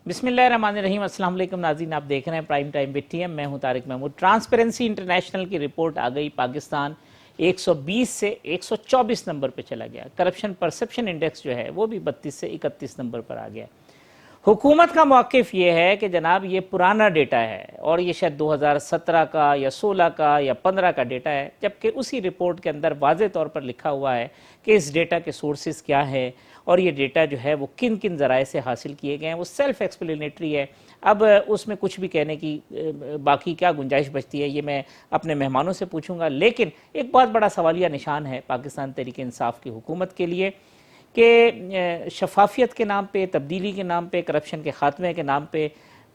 بسم اللہ الرحمن الرحیم۔ السلام علیکم ناظرین، آپ دیکھ رہے ہیں prime time with T M, میں ہوں طارق محمود۔ ٹرانسپیرنسی انٹرنیشنل کی رپورٹ آ گئی، پاکستان 120 سے 124 نمبر پہ چلا گیا۔ کرپشن پرسپشن انڈیکس جو ہے وہ بھی 32 سے 31 نمبر پر آ گیا۔ حکومت کا موقف یہ ہے کہ جناب یہ پرانا ڈیٹا ہے اور یہ شاید 2017 کا یا 16 کا یا 15 کا ڈیٹا ہے، جبکہ اسی رپورٹ کے اندر واضح طور پر لکھا ہوا ہے کہ اس ڈیٹا کے سورسز کیا ہے اور یہ ڈیٹا جو ہے وہ کن کن ذرائع سے حاصل کیے گئے ہیں۔ وہ سیلف ایکسپلینیٹری ہے، اب اس میں کچھ بھی کہنے کی باقی کیا گنجائش بچتی ہے، یہ میں اپنے مہمانوں سے پوچھوں گا۔ لیکن ایک بہت بڑا سوالیہ نشان ہے پاکستان تحریک انصاف کی حکومت کے لیے کہ شفافیت کے نام پہ، تبدیلی کے نام پہ، کرپشن کے خاتمے کے نام پہ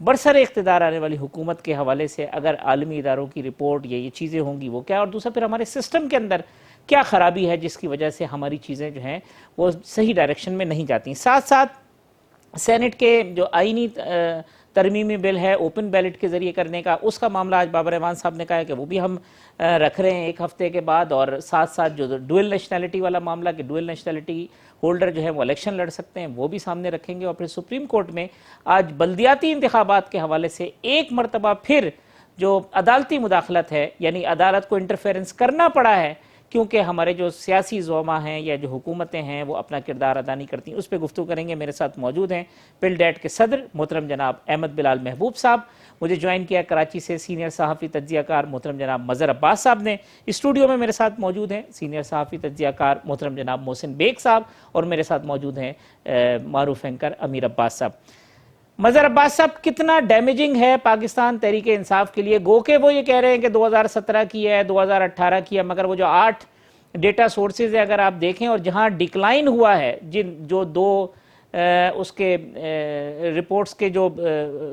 برسر اقتدار آنے والی حکومت کے حوالے سے اگر عالمی اداروں کی رپورٹ یہ چیزیں ہوں گی وہ کیا، اور دوسرا پھر ہمارے سسٹم کے اندر کیا خرابی ہے جس کی وجہ سے ہماری چیزیں جو ہیں وہ صحیح ڈائریکشن میں نہیں جاتی۔ ساتھ ساتھ سینٹ کے جو آئینی ترمیمی بل ہے اوپن بیلٹ کے ذریعے کرنے کا، اس کا معاملہ آج بابر اعوان صاحب نے کہا ہے کہ وہ بھی ہم رکھ رہے ہیں ایک ہفتے کے بعد، اور ساتھ ساتھ جو ڈوئل نیشنلٹی والا معاملہ کہ ڈوئل نیشنلٹی ہولڈر جو ہے وہ الیکشن لڑ سکتے ہیں، وہ بھی سامنے رکھیں گے۔ اور پھر سپریم کورٹ میں آج بلدیاتی انتخابات کے حوالے سے ایک مرتبہ پھر جو عدالتی مداخلت ہے، یعنی عدالت کو انٹرفیرنس کرنا پڑا ہے کیونکہ ہمارے جو سیاسی زعما ہیں یا جو حکومتیں ہیں وہ اپنا کردار ادا نہیں کرتی، اس پہ گفتگو کریں گے۔ میرے ساتھ موجود ہیں پل ڈیٹ کے صدر محترم جناب احمد بلال محبوب صاحب، مجھے جوائن کیا کراچی سے سینئر صحافی تجزیہ کار محترم جناب مظہر عباس صاحب نے، اسٹوڈیو میں میرے ساتھ موجود ہیں سینئر صحافی تجزیہ کار محترم جناب محسن بیگ صاحب، اور میرے ساتھ موجود ہیں معروف اینکر امیر عباس صاحب۔ مظہر عباس صاحب، کتنا ڈیمیجنگ ہے پاکستان تحریک انصاف کے لیے؟ گو کہ وہ یہ کہہ رہے ہیں کہ 2017 کی ہے، 2018 کی ہے، مگر وہ جو 8 ڈیٹا سورسز ہے اگر آپ دیکھیں اور جہاں ڈکلائن ہوا ہے، جو دو اس کے رپورٹس کے جو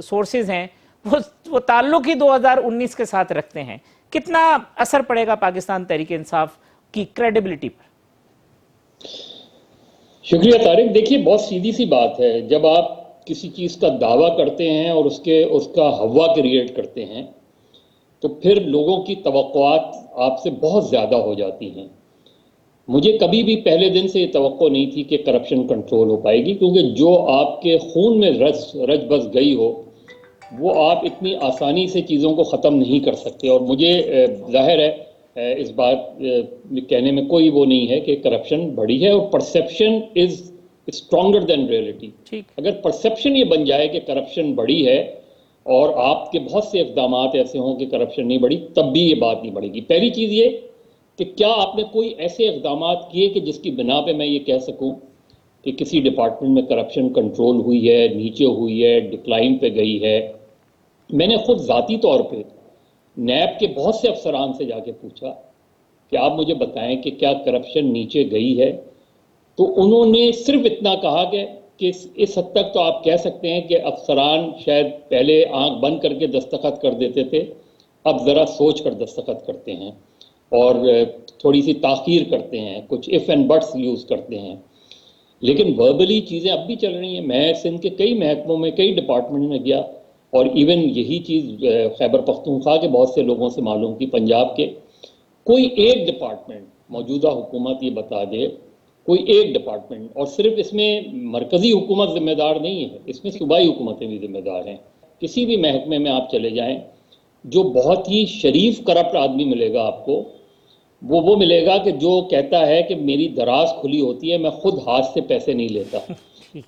سورسز ہیں وہ تعلق ہی 2019 کے ساتھ رکھتے ہیں، کتنا اثر پڑے گا پاکستان تحریک انصاف کی کریڈیبلٹی پر؟ شکریہ طارق۔ دیکھیے، بہت سیدھی سی بات ہے، جب آپ کسی چیز کا دعویٰ کرتے ہیں اور اس کا ہوا کریٹ کرتے ہیں تو پھر لوگوں کی توقعات آپ سے بہت زیادہ ہو جاتی ہیں۔ مجھے کبھی بھی پہلے دن سے یہ توقع نہیں تھی کہ کرپشن کنٹرول ہو پائے گی، کیونکہ جو آپ کے خون میں رچ بس گئی ہو وہ آپ اتنی آسانی سے چیزوں کو ختم نہیں کر سکتے۔ اور مجھے ظاہر ہے اس بات کہنے میں کوئی وہ نہیں ہے کہ کرپشن بڑھی ہے، اور پرسیپشن از اسٹرانگر دین ریئلٹی۔ اگر پرسیپشن یہ بن جائے کہ کرپشن بڑھی ہے اور آپ کے بہت سے اقدامات ایسے ہوں کہ کرپشن نہیں بڑھی، تب بھی یہ بات نہیں بڑھے گی۔ پہلی چیز یہ کہ کیا آپ نے کوئی ایسے اقدامات کیے کہ جس کی بنا پہ میں یہ کہہ سکوں کہ کسی ڈپارٹمنٹ میں کرپشن کنٹرول ہوئی ہے، نیچے ہوئی ہے، ڈکلائن پہ گئی ہے؟ میں نے خود ذاتی طور پہ نیب کے بہت سے افسران سے جا کے پوچھا کہ آپ مجھے بتائیں کہ کیا کرپشن نیچے گئی ہے، تو انہوں نے صرف اتنا کہا کہ اس حد تک تو آپ کہہ سکتے ہیں کہ افسران شاید پہلے آنکھ بند کر کے دستخط کر دیتے تھے، اب ذرا سوچ کر دستخط کرتے ہیں اور تھوڑی سی تاخیر کرتے ہیں، کچھ ایف اینڈ بٹس یوز کرتے ہیں، لیکن وربلی چیزیں اب بھی چل رہی ہیں۔ میں سندھ کے کئی محکموں میں، کئی ڈپارٹمنٹ میں گیا، اور ایون یہی چیز خیبر پختونخوا کے بہت سے لوگوں سے معلوم کی، پنجاب کے، کوئی ایک ڈپارٹمنٹ موجودہ حکومت یہ بتا دے، کوئی ایک ڈپارٹمنٹ، اور صرف اس میں مرکزی حکومت ذمہ دار نہیں ہے، اس میں صوبائی حکومتیں بھی ذمہ دار ہیں۔ کسی بھی محکمے میں آپ چلے جائیں، جو بہت ہی شریف کرپٹ آدمی ملے گا آپ کو، وہ ملے گا کہ جو کہتا ہے کہ میری دراز کھلی ہوتی ہے، میں خود ہاتھ سے پیسے نہیں لیتا،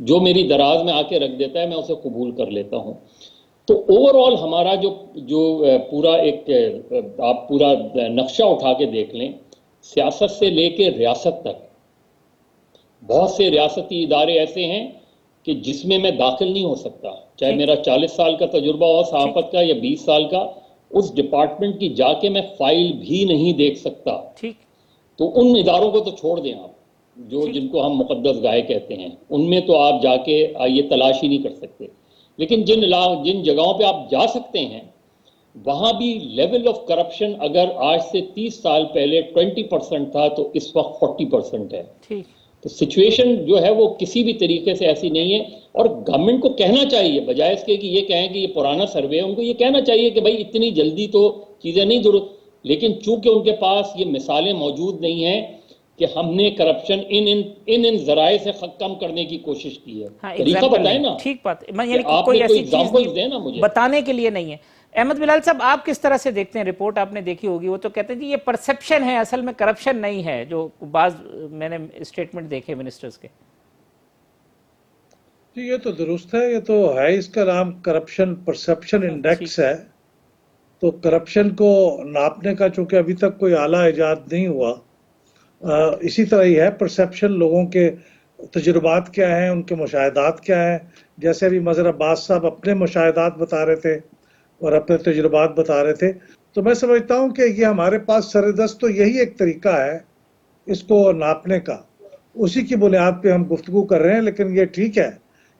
جو میری دراز میں آ کے رکھ دیتا ہے میں اسے قبول کر لیتا ہوں۔ تو اوور آل ہمارا جو پورا آپ پورا نقشہ اٹھا کے دیکھ لیں، سیاست سے لے کے ریاست تک بہت سے ریاستی ادارے ایسے ہیں کہ جس میں داخل نہیں ہو سکتا، چاہے میرا 40 سال کا تجربہ ہو صحافت کا یا 20 سال کا، اس ڈپارٹمنٹ کی جا کے میں فائل بھی نہیں دیکھ سکتا۔ تو ان اداروں کو تو چھوڑ دیں آپ، جن کو ہم مقدس گائے کہتے ہیں، ان میں تو آپ جا کے یہ تلاش ہی نہیں کر سکتے۔ لیکن جن جگہوں پہ آپ جا سکتے ہیں وہاں بھی لیول آف کرپشن اگر آج سے 30 سال پہلے 20% تھا تو اس وقت 40% ہے۔ تو سچویشن جو ہے وہ کسی بھی طریقے سے ایسی نہیں ہے، اور گورنمنٹ کو کہنا چاہیے، بجائے اس کے کہ یہ کہیں کہ یہ پرانا سروے ہے، ان کو یہ کہنا چاہیے کہ بھائی اتنی جلدی تو چیزیں نہیں ضرورت، لیکن چونکہ ان کے پاس یہ مثالیں موجود نہیں ہیں کہ ہم نے کرپشن ان ذرائع سے کم کرنے کی کوشش کی ہے. ہاں طریقہ ایگزامپل بتائیں نہیں، نا ٹھیک بات ہے، کہ یعنی آپ کوئی نے کوئی ایسی چیز ایگزامپل دیں نا نہیں مجھے. بتانے کے لیے نہیں ہے. احمد بلال صاحب آپ کس طرح سے دیکھتے ہیں رپورٹ؟ آپ نے دیکھی ہوگی، وہ تو کہتے ہیں جی یہ پرسپشن ہے، اصل میں کرپشن نہیں ہے، جو بعض میں نے اسٹیٹمنٹ دیکھے منسٹرز کے. جی یہ تو درست ہے، یہ تو ہے، اس کا نام کرپشن پرسپشن انڈیکس ہے. تو کرپشن کو ناپنے کا چونکہ ابھی تک کوئی آلہ ایجاد نہیں ہوا، اسی طرح ہی ہے پرسپشن، لوگوں کے تجربات کیا ہیں، ان کے مشاہدات کیا ہیں. جیسے ابھی مظہر عباس صاحب اپنے مشاہدات بتا رہے تھے اور اپنے تجربات بتا رہے تھے، تو میں سمجھتا ہوں کہ یہ ہمارے پاس سردست تو یہی ایک طریقہ ہے اس کو ناپنے کا، اسی کی بنیاد پہ ہم گفتگو کر رہے ہیں. لیکن یہ ٹھیک ہے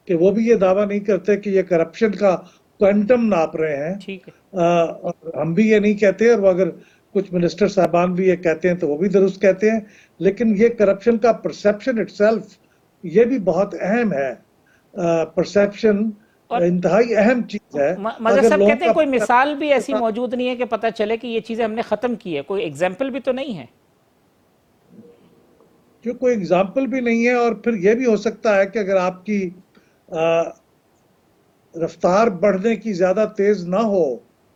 کہ وہ بھی یہ دعویٰ نہیں کرتے کہ یہ کرپشن کا کوانٹم ناپ رہے ہیں، ٹھیک ہے، اور ہم بھی یہ نہیں کہتے، اور وہ اگر کچھ منسٹر صاحبان بھی یہ کہتے ہیں تو وہ بھی درست کہتے ہیں. لیکن یہ کرپشن کا پرسپشن اٹ سیلف یہ بھی بہت اہم ہے. پرسپشن اور انتہائی اہم چیز ہے. مظہر اگر صاحب لوگوں کہتے ہیں کوئی کا مثال بھی ایسی موجود نہیں ہے کہ پتہ چلے کہ یہ چیزیں ہم نے ختم کی ہے، کوئی ایگزامپل بھی تو نہیں ہے. جو کوئی اگزامپل بھی نہیں ہے، اور پھر یہ بھی ہو سکتا ہے کہ اگر آپ کی رفتار بڑھنے کی زیادہ تیز نہ ہو،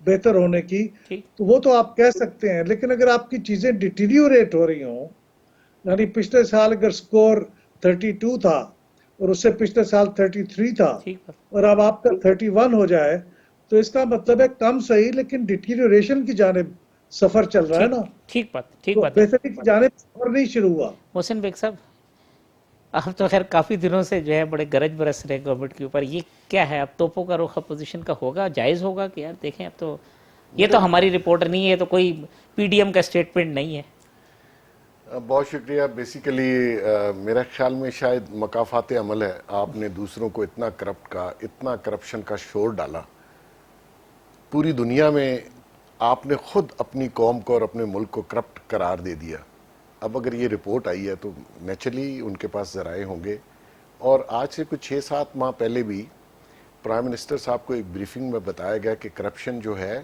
بہتر ہونے کی، ٹھیک، تو وہ تو آپ کہہ سکتے ہیں. لیکن اگر آپ کی چیزیں ڈیٹیریوریٹ ہو رہی ہوں، یعنی پچھلے سال اگر سکور 32 تھا اور اس سے پچھلے سال 33 تھا، ٹھیک بات، اور اب آپ کا 31 ہو جائے، تو اس کا مطلب ہے کم صحیح لیکن ڈیٹیریوریشن کی جانب سفر چل رہا ہے نا. ٹھیک تو بات ہے. بہتری کی جانب سفر نہیں شروع ہوا. محسن بیگ صاحب، آپ تو خیر کافی دنوں سے جو ہے بڑے گرج برس رہے گورنمنٹ کے اوپر، یہ کیا ہے اب توپوں کا رخ اپوزیشن کا ہوگا، جائز ہوگا کہ یار دیکھیں اب تو یہ تو ہماری رپورٹ نہیں ہے، یہ تو کوئی پی ڈی ایم کا اسٹیٹمنٹ نہیں ہے. بہت شکریہ. بیسیکلی میرے خیال میں شاید مکافات عمل ہے. آپ نے دوسروں کو اتنا کرپٹ کا، اتنا کرپشن کا شور ڈالا پوری دنیا میں، آپ نے خود اپنی قوم کو اور اپنے ملک کو کرپٹ قرار دے دیا. اب اگر یہ رپورٹ آئی ہے تو نیچرلی ان کے پاس ذرائع ہوں گے. اور آج سے کچھ 6-7 ماہ پہلے بھی پرائم منسٹر صاحب کو ایک بریفنگ میں بتایا گیا کہ کرپشن جو ہے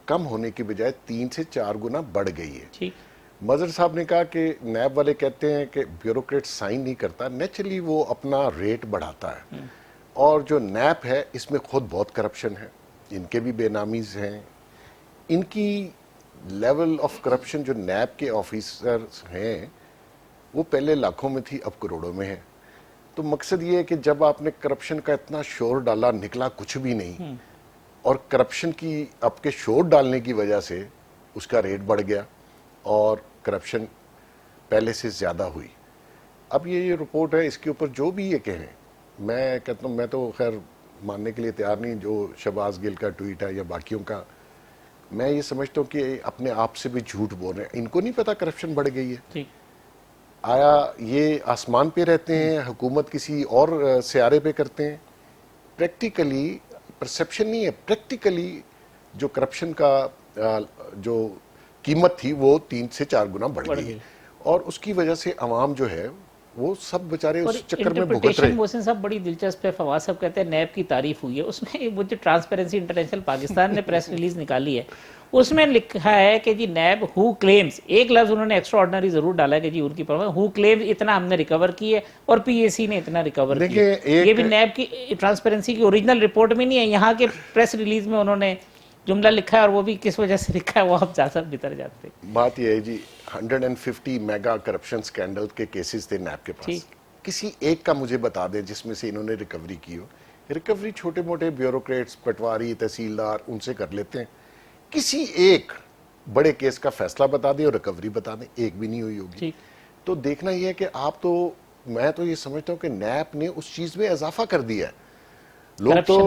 کم ہونے کی بجائے 3 سے 4 گنا بڑھ گئی ہے. ٹھیک، مظہر صاحب نے کہا کہ نیب والے کہتے ہیں کہ بیوروکریٹ سائن نہیں کرتا، نیچرلی وہ اپنا ریٹ بڑھاتا ہے. اور جو نیب ہے اس میں خود بہت کرپشن ہے، ان کے بھی بے نامیز ہیں. ان کی لیول آف کرپشن جو نیب کے آفیسرز ہیں وہ پہلے لاکھوں میں تھی، اب کروڑوں میں ہے. تو مقصد یہ ہے کہ جب آپ نے کرپشن کا اتنا شور ڈالا، نکلا کچھ بھی نہیں، اور کرپشن کی آپ کے شور ڈالنے کی وجہ سے اس کا ریٹ بڑھ گیا اور کرپشن پہلے سے زیادہ ہوئی. اب یہ رپورٹ ہے، اس کے اوپر جو بھی یہ کہیں، میں کہتا ہوں، میں تو خیر ماننے کے لیے تیار نہیں جو شہباز گل کا ٹویٹ ہے یا باقیوں کا. میں یہ سمجھتا ہوں کہ اپنے آپ سے بھی جھوٹ بول رہے ہیں. ان کو نہیں پتا کرپشن بڑھ گئی ہے. آیا یہ آسمان پہ رہتے ہیں، حکومت کسی اور سیارے پہ کرتے ہیں؟ پریکٹیکلی پرسپشن نہیں ہے، پریکٹیکلی جو کرپشن کا جو قیمت تھی وہ 3 سے 4 گنا بڑھ گئی. اور اس کی وجہ سے عوام جو ہے وہ سب بچارے اس چکر میں بھگت رہے. محسن صاحب بڑی دلچسپ ہے، فواز صاحب کہتے ہیں نیب کی تعریف ہوئی ہے. اس میں وہ جو ٹرانسپیرنسی انٹرنیشنل پاکستان نے پریس ریلیز نکالی ہے، اس میں لکھا ہے کہ جی نیب ہو کلیمز، ایک لفظ انہوں نے ایکسٹرا آرڈنری ضرور ڈالا ہے کہ جی ان کی پرواہ، ہو کلیمز اتنا ہم نے ریکور کی ہے اور پی اے سی نے اتنا ریکور کیا. یہ بھی نیب کی ٹرانسپیرنسی کی اوریجنل رپورٹ میں نہیں ہے، یہاں کے پریس ریلیز میں انہوں نے جملہ لکھا ہے، اور وہ بھی کس وجہ سے لکھا ہے وہ آپ زیادہ بہتر جانتے ہیں. بات یہ ہے جی 150 میگا کرپشن سکینڈل کے کیسز تھے نیب کے پاس. کسی ایک کا مجھے بتا دیں جس میں سے انہوں نے ریکوری کی ہو. ریکوری چھوٹے موٹے بیوروکریٹس، پٹواری، تحصیلدار ان سے کر لیتے ہیں. کسی ایک بڑے کیس کا فیصلہ بتا دیں اور ریکوری بتا دیں، ایک بھی نہیں ہوئی ہوگی. تو دیکھنا یہ ہے کہ آپ تو، میں تو یہ سمجھتا ہوں کہ نیب نے اس چیز میں اضافہ کر دیا ہے. لوگ تو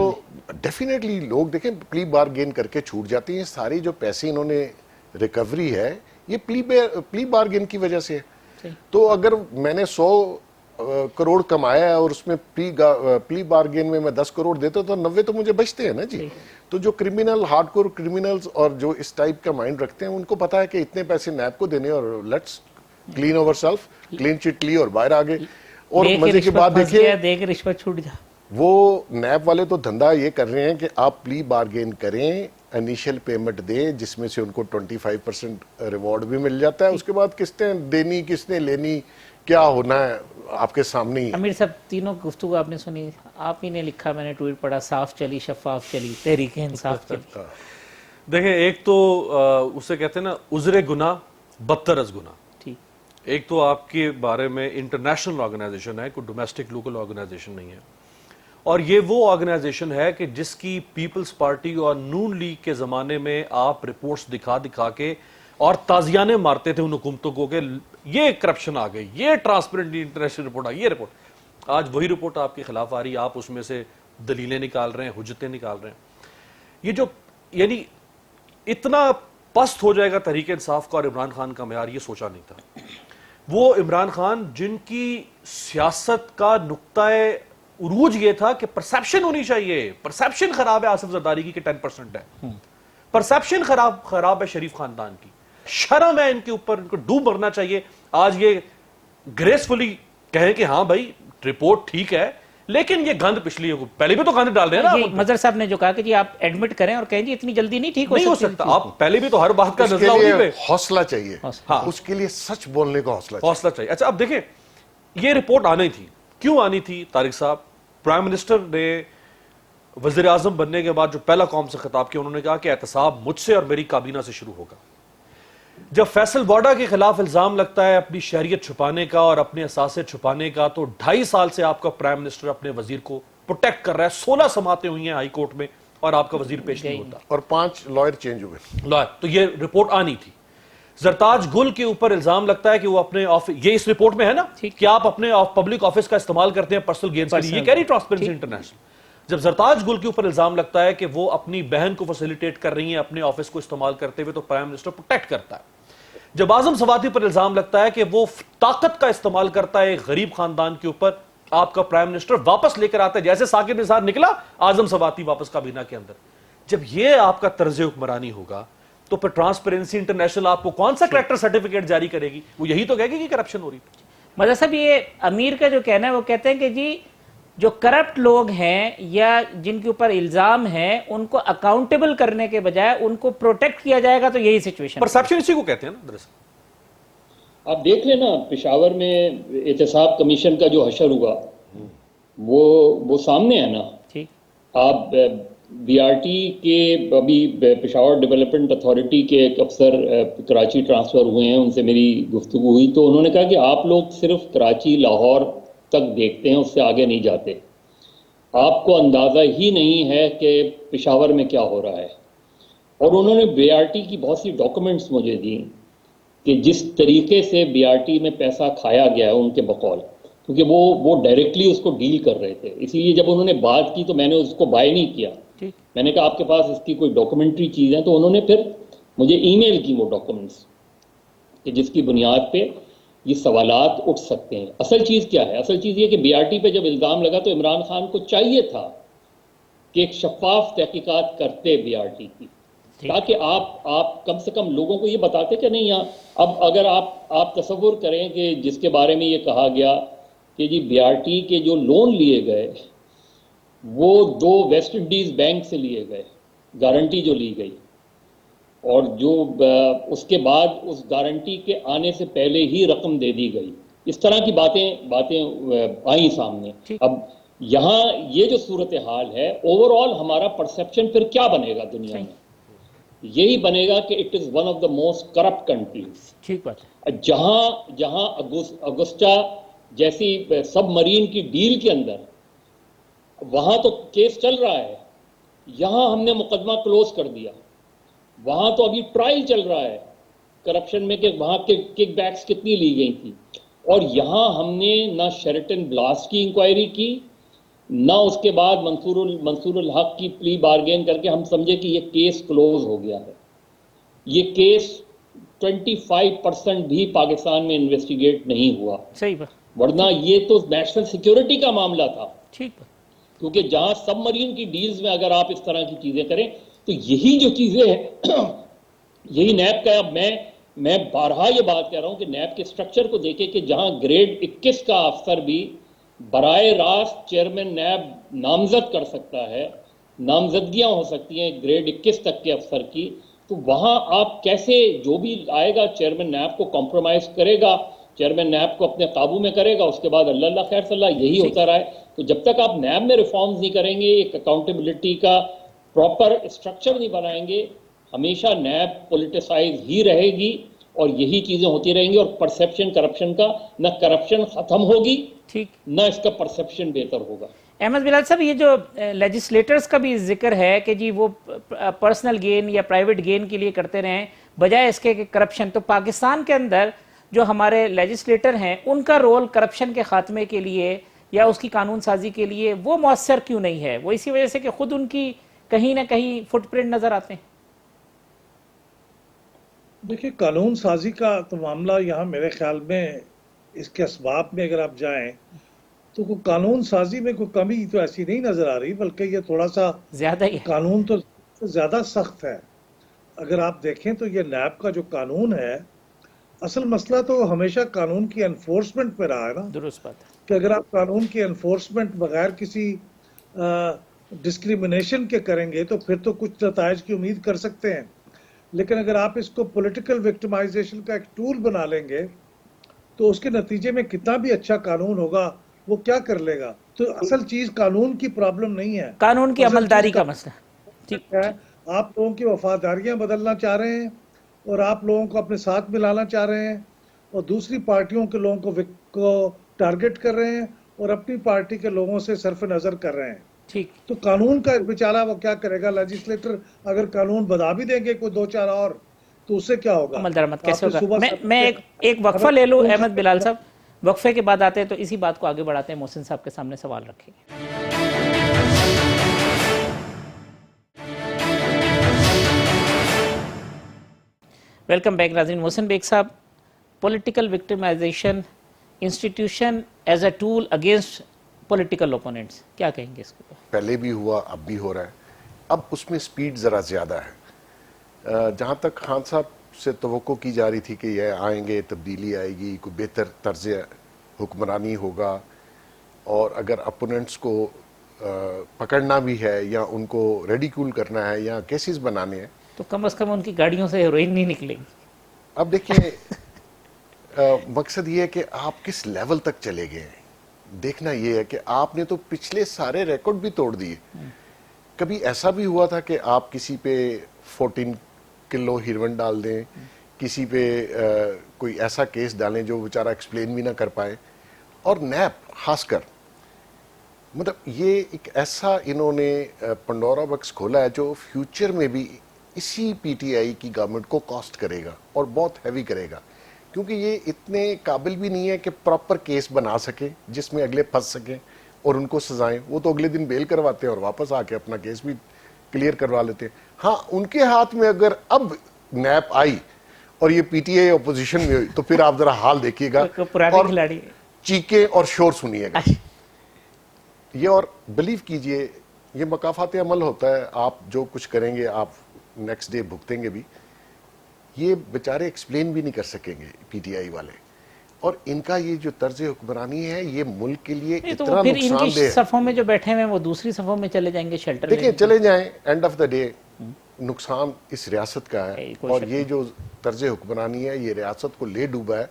ڈیفینیٹلی لوگ دیکھیں پلی بار گین کر کے چھوٹ جاتی ہیں. ساری جو پیسے انہوں نے ریکوری ہے یہ پلی بار گین کی وجہ سے ہے. تو اگر میں نے 100 کروڑ کمایا ہے اور اس میں پلی بارگین میں 10 کروڑ دیتا تو 90 تو مجھے بچتے ہیں نا جی. تو جو کرمنل، ہارڈ کور کرمنلز اور جو اس ٹائپ کا مائنڈ رکھتے ہیں ان کو پتا ہے کہ اتنے پیسے نیب کو دینے اور let's clean over self, clean chit لی اور باہر آگے. اور مزے کی بات دیکھیے، دے کے رشوت چھوٹ جا، وہ نیب والے تو دھندا یہ کر رہے ہیں کہ آپ پلی بارگین کریں، انیشل پیمنٹ دیں جس میں سے ان کو 25% ریوارڈ بھی مل جاتا ہے. اس کے بعد قسطیں دینی کس نے لینی کیا ہونا ہے آپ کے سامنے ہی. امیر صاحب تینوں گفتگو آپ نے سنی, آپ ہی نے لکھا, میں نے ٹویٹ پڑھا, صاف چلی شفاف چلی تحریک انصاف چلی. دیکھیں ایک تو اسے کہتے ہیں نا عذر گناہ بدتر از گناہ. ٹھیک, ایک تو آپ کے بارے میں انٹرنیشنل آرگنائزیشن ہے, کوئی ڈومیسٹک لوکل آرگنائزیشن نہیں ہے, اور یہ وہ آرگنائزیشن ہے کہ جس کی پیپلز پارٹی اور نون لیگ کے زمانے میں آپ رپورٹس دکھا کے اور تازیانے مارتے تھے ان حکومتوں کو کہ یہ کرپشن آ گئی, یہ ٹرانسپیرنٹ انٹرنیشنل رپورٹ آئی, یہ رپورٹ. آج وہی رپورٹ آپ کے خلاف آ رہی ہے, آپ اس میں سے دلیلیں نکال رہے ہیں, حجتیں نکال رہے ہیں. یہ جو یعنی اتنا پست ہو جائے گا تحریک انصاف کا اور عمران خان کا معیار, یہ سوچا نہیں تھا. وہ عمران خان جن کی سیاست کا نقطۂ عروج یہ تھا کہ پرسیپشن ہونی چاہیے, پرسیپشن خراب ہے آصف زرداری کی کہ 10% ہے, پرسیپشن خراب ہے شریف خاندان کی, شرم ہے ان کے اوپر, ان کو ڈوب مرنا چاہیے. آج یہ گریسفلی کہیں کہ ہاں بھائی رپورٹ ٹھیک ہے لیکن یہ گند پچھلی ہے, پہلے بھی تو گند ڈال رہے ہیں نا. مظہر صاحب نے جو کہا کہ جی آپ ایڈمٹ کریں اور کہیں جی اتنی جلدی نہیں ٹھیک ہو سکتا, آپ پہلے بھی تو ہر بات کا نزلہ ہوئی پہ حوصلہ چاہیے, اس کے لیے سچ بولنے کا حوصلہ چاہیے. اچھا اب دیکھیں یہ رپورٹ آنی تھی, کیوں آنی تھی طارق صاحب؟ پرائم منسٹر نے وزیر اعظم بننے کے بعد جو پہلا قوم سے خطاب کیا, انہوں نے کہا کہ احتساب مجھ سے اور میری کابینہ سے شروع ہوگا. جب فیصل واڈا کے خلاف الزام لگتا ہے اپنی شہریت چھپانے کا اور اپنے اثاثے چھپانے کا, تو 2.5 سال سے آپ کا پرائم منسٹر اپنے وزیر کو پروٹیکٹ کر رہا ہے. 16 سماعتیں ہوئی ہیں ہائی کورٹ میں اور آپ کا وزیر پیش نہیں ہوتا, اور 5 لائر چینج ہوئے لائر. تو یہ رپورٹ آنی تھی. زرتاج گل کے اوپر الزام لگتا ہے کہ وہ اپنے یہ اس رپورٹ میں ہے نا کہ آپ اپنے پبلک آفس کا استعمال کرتے ہیں پرسنل گینز کے لیے, یہ کہہ رہی ٹرانسپیرنسی انٹرنیشنل. جب زرتاج گل کے اوپر الزام لگتا ہے کہ وہ اپنی بہن کو فیسیلیٹیٹ کر رہی ہیں اپنے آفس کو استعمال کرتے ہوئے, تو پرائم منسٹر پروٹیکٹ کرتا ہے. جب اعظم سواتی پر الزام لگتا ہے کہ وہ طاقت کا استعمال کرتا ہے ایک غریب خاندان کے اوپر, آپ کا پرائم منسٹر واپس لے کر آتا ہے, جیسے ثاقب نثار نکلا اعظم سواتی واپس کابینہ کے اندر. جب یہ آپ کا طرز حکمرانی ہوگا تو پھر ٹرانسپیرنسی انٹرنیشنل آپ کو کون سا کریکٹر سرٹیفکیٹ جاری کرے گی؟ وہ یہی تو کہے گی کہ کرپشن ہو رہی. مظہر صاحب یہ امیر کا جو کہنا ہے وہ کہتے ہیں کہ جی جو کرپٹ لوگ ہیں یا جن کے اوپر الزام ہیں ان کو اکاؤنٹیبل کرنے کے بجائے ان کو پروٹیکٹ کیا جائے گا, تو یہی سچویشن پرسیپشن اسی کو کہتے ہیں نا دراصل. آپ دیکھ لیں نا پشاور میں احتساب کمیشن کا جو حشر ہوا وہ سامنے ہے نا. ٹھیک, آپ بی آر ٹی کے ابھی پشاور ڈیولپمنٹ اتھارٹی کے ایک افسر کراچی ٹرانسفر ہوئے ہیں, ان سے میری گفتگو ہوئی تو انہوں نے کہا کہ آپ لوگ صرف کراچی لاہور تک دیکھتے ہیں, اس سے آگے نہیں جاتے, آپ کو اندازہ ہی نہیں ہے کہ پشاور میں کیا ہو رہا ہے. اور انہوں نے بی آر ٹی کی بہت سی ڈاکومنٹس مجھے دی کہ جس طریقے سے بی آر ٹی میں پیسہ کھایا گیا ہے ان کے بقول, کیونکہ وہ ڈائریکٹلی اس کو ڈیل کر رہے تھے, اسی لیے جب انہوں نے بات کی تو میں نے اس کو بائی نہیں کیا. میں نے کہا آپ کے پاس اس کی کوئی ڈاکومنٹری چیز ہے, تو انہوں نے پھر مجھے ای میل کی وہ ڈاکومنٹس کہ جس کی بنیاد پہ یہ سوالات اٹھ سکتے ہیں. اصل چیز کیا ہے؟ اصل چیز یہ کہ بی آر ٹی پہ جب الزام لگا تو عمران خان کو چاہیے تھا کہ ایک شفاف تحقیقات کرتے بی آر ٹی کی, تاکہ آپ کم سے کم لوگوں کو یہ بتاتے کہ نہیں. اب اگر آپ تصور کریں کہ جس کے بارے میں یہ کہا گیا کہ جی بی آر ٹی کے جو لون لیے گئے وہ 2 ویسٹ انڈیز بینک سے لیے گئے, گارنٹی جو لی گئی, اور جو اس کے بعد اس گارنٹی کے آنے سے پہلے ہی رقم دے دی گئی, اس طرح کی باتیں آئیں سامنے. اب یہاں یہ جو صورتحال ہے اوور آل ہمارا پرسیپشن پھر کیا بنے گا دنیا میں؟ یہی بنے گا کہ it is one of the most corrupt countries. ٹھیک بات ہے. جہاں اگسٹا جیسی سب مرین کی ڈیل کے اندر وہاں تو کیس چل رہا ہے, یہاں ہم نے مقدمہ کلوز کر دیا, وہاں تو ابھی ٹرائل چل رہا ہے کرپشن میں کہ وہاں کے کک بیکس کتنی لی گئی تھی, اور یہاں ہم نے نہ شیرٹن بلاسٹ کی انکوائری کی, نہ اس کے بعد منصور الحق کی پلی بارگین کر کے ہم سمجھے کہ یہ کیس کلوز ہو گیا ہے. یہ کیس 25% بھی پاکستان میں انویسٹیگیٹ نہیں ہوا. صحیح بات, ورنہ یہ تو نیشنل سیکیورٹی کا معاملہ تھا. ٹھیک بات, کیونکہ جہاں سب مرین کی ڈیلز میں اگر آپ اس طرح کی چیزیں کریں تو یہی جو چیزیں ہیں یہی نیب کا. اب میں بارہا یہ بات کہہ رہا ہوں کہ نیب کے سٹرکچر کو دیکھیں کہ جہاں گریڈ 21 کا افسر بھی براہ راست چیئرمین نیب نامزد کر سکتا ہے, نامزدگیاں ہو سکتی ہیں گریڈ 21 تک کے افسر کی، تو وہاں آپ کیسے جو بھی آئے گا چیئرمین نیب کو کمپرومائز کرے گا، چیئرمین نیب کو اپنے قابو میں کرے گا، اس کے بعد اللہ اللہ خیر صلی اللہ یہی ہوتا رہا ہے. تو جب تک آپ نیب میں ریفارمز نہیں کریں گے، ایک اکاؤنٹیبلٹی کا پراپر اسٹرکچر نہیں بنائیں گے، ہمیشہ نیب پولیٹیسائز ہی رہے گی اور یہی چیزیں ہوتی رہیں گی. اور پرسیپشن کرپشن کا، نہ کرپشن ختم ہوگی ٹھیک. نہ اس کا پرسیپشن بہتر ہوگا. احمد بلال صاحب، یہ جو لیجسلیٹرز کا بھی ذکر ہے کہ جی وہ پرسنل گین یا پرائیویٹ گین کے لیے کرتے رہیں بجائے اس کے کرپشن، تو پاکستان کے اندر جو ہمارے لیجسلیٹر ہیں ان کا رول کرپشن کے خاتمے کے لیے یا اس کی قانون سازی کے لیے وہ مؤثر کیوں نہیں ہے؟ وہ اسی وجہ سے کہ خود ان کی کہیں نہ کہیں فٹ پرنٹ نظر آتے ہیں. دیکھیے، قانون سازی کا تو معاملہ یہاں میرے خیال میں اس کے اسباب میں اگر آپ جائیں تو کوئی قانون سازی میں کوئی کمی تو ایسی نہیں نظر آ رہی، بلکہ یہ تھوڑا سا زیادہ ہی ہے. قانون تو زیادہ سخت ہے. اگر آپ دیکھیں تو یہ نیب کا جو قانون ہے، اصل مسئلہ تو ہمیشہ قانون کی انفورسمنٹ پہ رہا ہے نا، درست بات ہے. کہ اگر آپ قانون کی انفورسمنٹ بغیر کسی ڈسکریمنیشن کے کریں گے تو پھر تو کچھ نتائج کی امید کر سکتے ہیں. لیکن اگر آپ اس کو پولیٹیکل وکٹمائزیشن کا ایک ٹول بنا لیں گے تو اس کے نتیجے میں کتنا بھی اچھا قانون ہوگا وہ کیا کر لے گا. تو اصل چیز قانون کی پرابلم نہیں ہے، قانون کی عملداری کا مسئلہ ٹھیک ہے. آپ لوگوں کی وفاداریاں بدلنا چاہ رہے ہیں اور آپ لوگوں کو اپنے ساتھ ملانا چاہ رہے ہیں اور دوسری پارٹیوں کے لوگوں کو ٹارگٹ کر رہے ہیں اور اپنی پارٹی کے لوگوں سے صرف نظر کر رہے ہیں. ٹھیک. تو قانون کا بیچارہ وہ کیا کرے گا؟ لیجسلیٹر اگر قانون بنا بھی دیں گے کوئی دو چار اور تو اس سے کیا ہوگا؟ عمل درآمد کیسے ہوگا؟ میں ایک وقفہ لے لوں احمد بلال صاحب، وقفے کے بعد آتے ہیں تو اسی بات کو آگے بڑھاتے ہیں. محسن صاحب کے سامنے سوال رکھیں گے. ویلکم بیک ناظرین. Mohsin Baig sahib, political victimisation institution as a tool against political opponents, کیا کہیں گے اس کے اوپر؟ پہلے بھی ہوا، اب بھی ہو رہا ہے. اب اس میں سپیڈ ذرا زیادہ ہے. جہاں تک خان صاحب سے توقع کی جا رہی تھی کہ یہ آئیں گے، تبدیلی آئے گی، کوئی بہتر طرز حکمرانی ہوگا، اور اگر اپوننٹس کو پکڑنا بھی ہے یا ان کو ریڈیکول کرنا ہے یا کیسز بنانے ہیں، تو کم از کم ان کی گاڑیوں سے ہیروئن نہیں نکلے گی. اب دیکھیں مقصد یہ ہے کہ آپ کس لیول تک چلے گئے ہیں. دیکھنا یہ ہے کہ آپ نے تو پچھلے سارے ریکارڈ بھی توڑ دیے. کبھی ایسا بھی ہوا تھا کہ آپ کسی پہ 14 کلو ہیروئن ڈال دیں، کسی پہ کوئی ایسا کیس ڈالیں جو بیچارہ ایکسپلین بھی نہ کر پائے. اور نیب خاص کر، مطلب یہ ایک ایسا انہوں نے پنڈورا باکس کھولا ہے جو فیوچر میں بھی اسی پی ٹی آئی کی گورنمنٹ کو کاسٹ کرے گا اور بہت ہیوی کرے گا، کیونکہ یہ اتنے قابل بھی نہیں ہے کہ پراپر کیس بنا سکیں جس میں اگلے پھنس سکیں اور ان کو سزائیں. وہ تو اگلے دن بیل کرواتے ہیں اور واپس آ کے اپنا کیس بھی کلیئر کروا لیتے ہیں. ہاں، ان کے ہاتھ میں اگر اب نیب آئی اور یہ پی ٹی آئی اپوزیشن میں ہوئی تو پھر آپ ذرا حال دیکھیے گا اور چیخیں اور شور سنیے گا. یہ اور بلیو کیجئے، یہ مکافات عمل ہوتا ہے. آپ جو کچھ کریں گے آپ نیکسٹ ڈے بھگتیں گے بھی. یہ بیچارے ایکسپلین بھی نہیں کر سکیں گے پی ٹی آئی والے. اور ان کا یہ جو طرز حکمرانی ہے یہ ملک کے لیے اتنا نقصان دہ ہے. صفوں میں جو بیٹھے ہیں وہ دوسری صفوں میں چلے جائیں گے شیلٹر میں. دیکھیں چلے جائیں، اینڈ آف دا ڈے نقصان اس ریاست کا ہے. اور یہ جو طرز حکمرانی ہے یہ ریاست کو لے ڈوبا ہے.